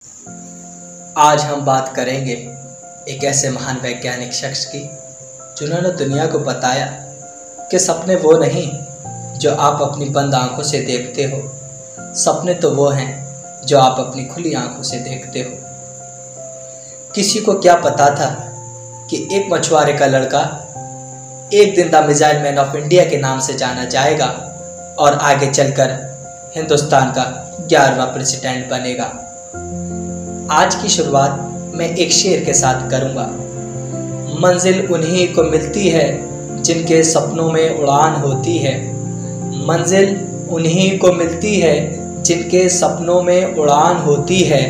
आज हम बात करेंगे एक ऐसे महान वैज्ञानिक शख्स की जिन्होंने दुनिया को बताया कि सपने वो नहीं जो आप अपनी बंद आंखों से देखते हो, सपने तो वो हैं जो आप अपनी खुली आंखों से देखते हो। किसी को क्या पता था कि एक मछुआरे का लड़का एक दिन the missile man of India के नाम से जाना जाएगा और आगे चलकर हिंदुस्तान का 11वां प्रेसिडेंट बनेगा। आज की शुरुआत मैं एक शेर के साथ करूंगा। मंजिल उन्हीं को मिलती है जिनके सपनों में उड़ान होती है। मंजिल उन्हीं को मिलती है जिनके सपनों में उड़ान होती है।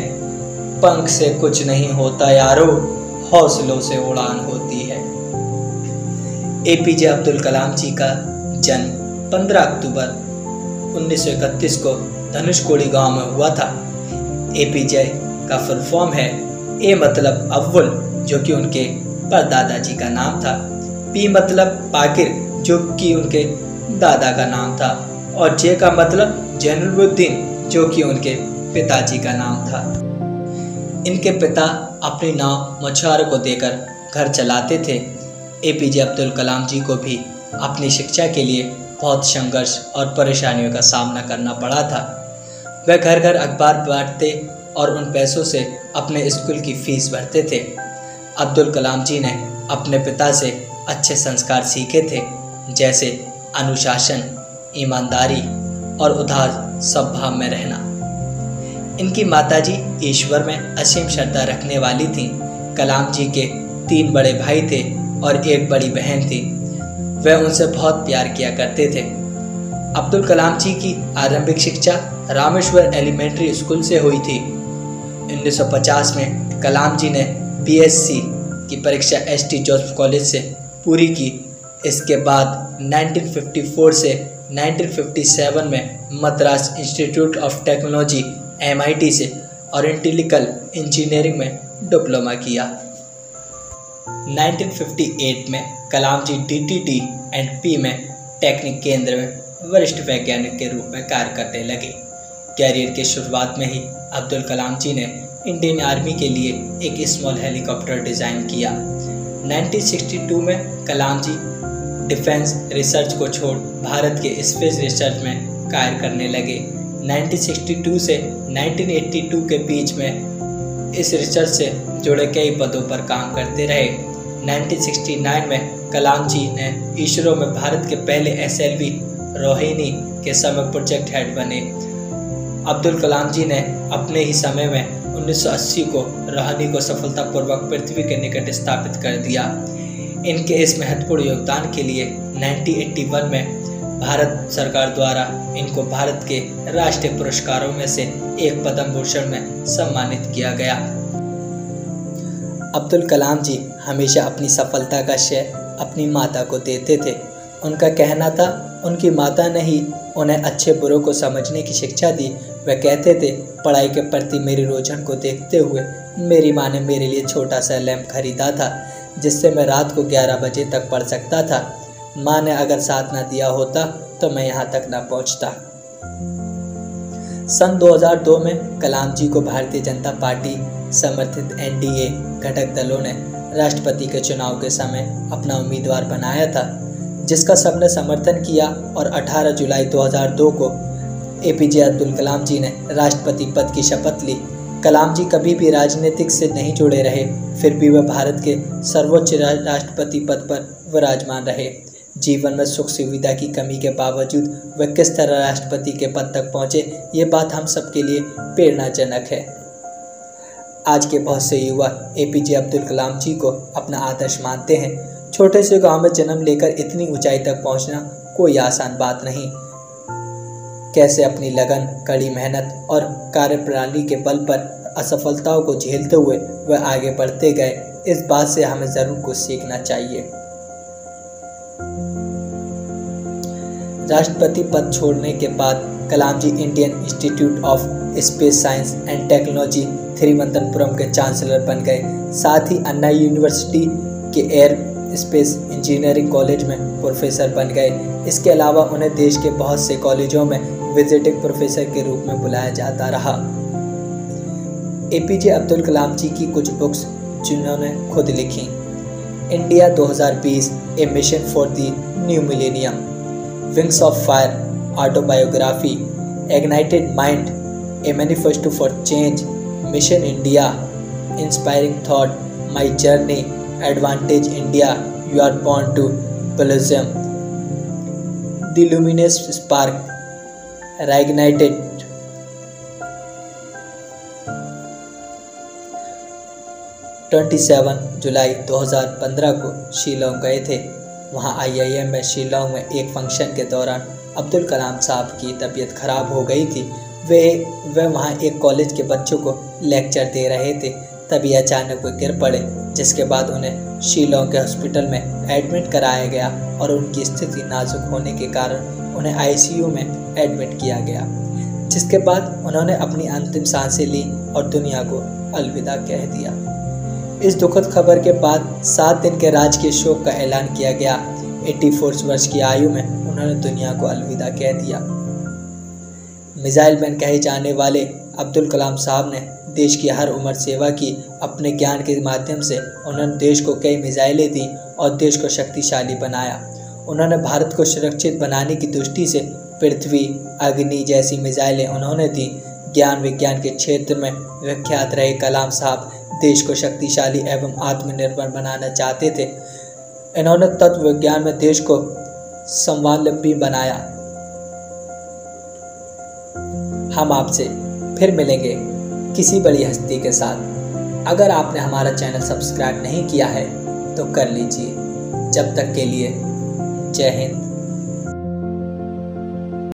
पंख से कुछ नहीं होता यारो, हौसलों से उड़ान होती है। एपीजे अब्दुल कलाम जी का जन्म 15 अक्टूबर 1931 को धनुषकोडी गांव में हुआ था। एपीजे का फुल फॉर्म है ए मतलब अव्वल, जो कि उनके परदादा जी का नाम था। पी मतलब पाकिर, जो कि उनके दादा का नाम था। और जे का मतलब जैनुलब्दीन, जो कि उनके पिताजी का नाम था। इनके पिता अपनी नाव मछुआरों को देकर घर चलाते थे। एपीजे अब्दुल कलाम जी को भी अपनी शिक्षा के लिए बहुत संघर्ष और परेशानियों का सामना करना पड़ा था। वह घर घर अखबार बांटते और उन पैसों से अपने स्कूल की फीस भरते थे। अब्दुल कलाम जी ने अपने पिता से अच्छे संस्कार सीखे थे, जैसे अनुशासन, ईमानदारी और उदार स्वभाव में रहना। इनकी माताजी ईश्वर में असीम श्रद्धा रखने वाली थीं। कलाम जी के 3 बड़े भाई थे और एक बड़ी बहन थी। वह उनसे बहुत प्यार किया करते थे। अब्दुल कलाम जी की आरंभिक शिक्षा रामेश्वर एलिमेंट्री स्कूल से हुई थी। 1950 में कलाम जी ने बीएससी की परीक्षा एसटी जोसेफ कॉलेज से पूरी की। इसके बाद 1954 से 1957 में Madras institute of technology MIT से ओरिएंटल इंजीनियरिंग में डिप्लोमा किया। 1958 में कलाम जी DTT एंड P में टेक्निक केंद्र में वरिष्ठ वैज्ञानिक के रूप में कार्य करने लगे। कैरियर के शुरुआत में ही अब्दुल कलाम जी ने इंडियन आर्मी के लिए एक स्मॉल हेलीकॉप्टर डिज़ाइन किया। 1962 में कलाम जी डिफेंस रिसर्च को छोड़ भारत के स्पेस रिसर्च में कार्य करने लगे। 1962 से 1982 के बीच में इस रिसर्च से जुड़े कई पदों पर काम करते रहे। 1969 में कलाम जी ने इसरो में भारत के पहले SLV रोहिणी के समय प्रोजेक्ट हेड बने। अब्दुल कलाम जी ने अपने ही समय में 1980 को रोहिणी को सफलतापूर्वक पृथ्वी के निकट स्थापित कर दिया। इनके इस महत्वपूर्ण योगदान के लिए 1981 में भारत सरकार द्वारा इनको भारत के राष्ट्रीय पुरस्कारों में से एक पद्म भूषण में सम्मानित किया गया। अब्दुल कलाम जी हमेशा अपनी सफलता का श्रेय अपनी माता को देते थे। उनका कहना था, उनकी माता ने ही उन्हें अच्छे बुरों को समझने की शिक्षा दी। वह कहते थे, पढ़ाई के प्रति मेरी रुझान को देखते हुए मेरी माँ ने मेरे लिए छोटा सा लैंप खरीदा था, जिससे मैं रात को 11 बजे तक पढ़ सकता था। माँ ने अगर साथ ना दिया होता तो मैं यहाँ तक ना पहुँचता। सन 2002 में कलाम जी को भारतीय जनता पार्टी समर्थित NDA घटक दलों ने राष्ट्रपति के चुनाव के समय अपना उम्मीदवार बनाया था, जिसका सबने समर्थन किया और 18 जुलाई 2002 को एपीजे अब्दुल कलाम जी ने राष्ट्रपति पद की शपथ ली। कलाम जी कभी भी राजनीतिक से नहीं जुड़े रहे, फिर भी वह भारत के सर्वोच्च राष्ट्रपति पद पर विराजमान रहे। जीवन में सुख सुविधा की कमी के बावजूद वह किस तरह राष्ट्रपति के पद तक पहुँचे, ये बात हम सबके लिए प्रेरणाजनक है। आज के बहुत से युवा एपीजे अब्दुल कलाम जी को अपना आदर्श मानते हैं। छोटे से गांव में जन्म लेकर इतनी ऊंचाई तक पहुंचना कोई आसान बात नहीं। कैसे अपनी लगन, कड़ी मेहनत और कार्यप्रणाली के बल पर असफलताओं को झेलते हुए वह आगे बढ़ते गए, इस बात से हमें ज़रूर कुछ सीखना चाहिए। राष्ट्रपति पद छोड़ने के बाद Kalam ji Indian Institute of Space Science and Technology Thiruvananthapuram के चांसलर बन गए। साथ ही अन्ना यूनिवर्सिटी के एयर स्पेस इंजीनियरिंग कॉलेज में प्रोफेसर बन गए। इसके अलावा उन्हें देश के बहुत से कॉलेजों में विजिटिंग प्रोफेसर के रूप में बुलाया जाता रहा। एपीजे अब्दुल कलाम जी की कुछ बुक्स जिन्होंने खुद लिखी। India 2020 a mission for the new millennium, wings of fire autobiography, ignited mind a manifesto for change, mission India, inspiring thought, my journey, advantage India, you are born to blossom, the luminous spark, reignited. जुलाई 2015 को शिलोंग गए थे। वहां IIM में शिलोंग में एक function के दौरान अब्दुल कलाम साहब की तबीयत खराब हो गई थी। वे वहां एक कॉलेज के बच्चों को लेक्चर दे रहे थे, तभी अचानक वे गिर पड़े, जिसके बाद उन्हें शिलोंग के हॉस्पिटल में एडमिट कराया गया और उनकी स्थिति नाजुक होने के कारण उन्हें ICU में एडमिट किया गया, जिसके बाद उन्होंने अपनी अंतिम सांसें ली और दुनिया को अलविदा कह दिया। इस दुखद खबर के बाद 7 दिन के राजकीय शोक का ऐलान किया गया। 84 वर्ष की आयु में उन्होंने दुनिया को अलविदा कह दिया। मिसाइल मैन कहे जाने वाले अब्दुल कलाम साहब ने देश की हर उम्र सेवा की। अपने ज्ञान के माध्यम से उन्होंने देश को कई मिसाइलें दी और देश को शक्तिशाली बनाया। उन्होंने भारत को सुरक्षित बनाने की दृष्टि से पृथ्वी, अग्नि जैसी मिसाइलें उन्होंने दी। ज्ञान विज्ञान के क्षेत्र में विख्यात रहे कलाम साहब देश को शक्तिशाली एवं आत्मनिर्भर बनाना चाहते थे। इन्होंने तत्व विज्ञान में देश को स्वावलंबी बनाया। हम आपसे फिर मिलेंगे किसी बड़ी हस्ती के साथ। अगर आपने हमारा चैनल सब्सक्राइब नहीं किया है तो कर लीजिए। जब तक के लिए जय हिंद।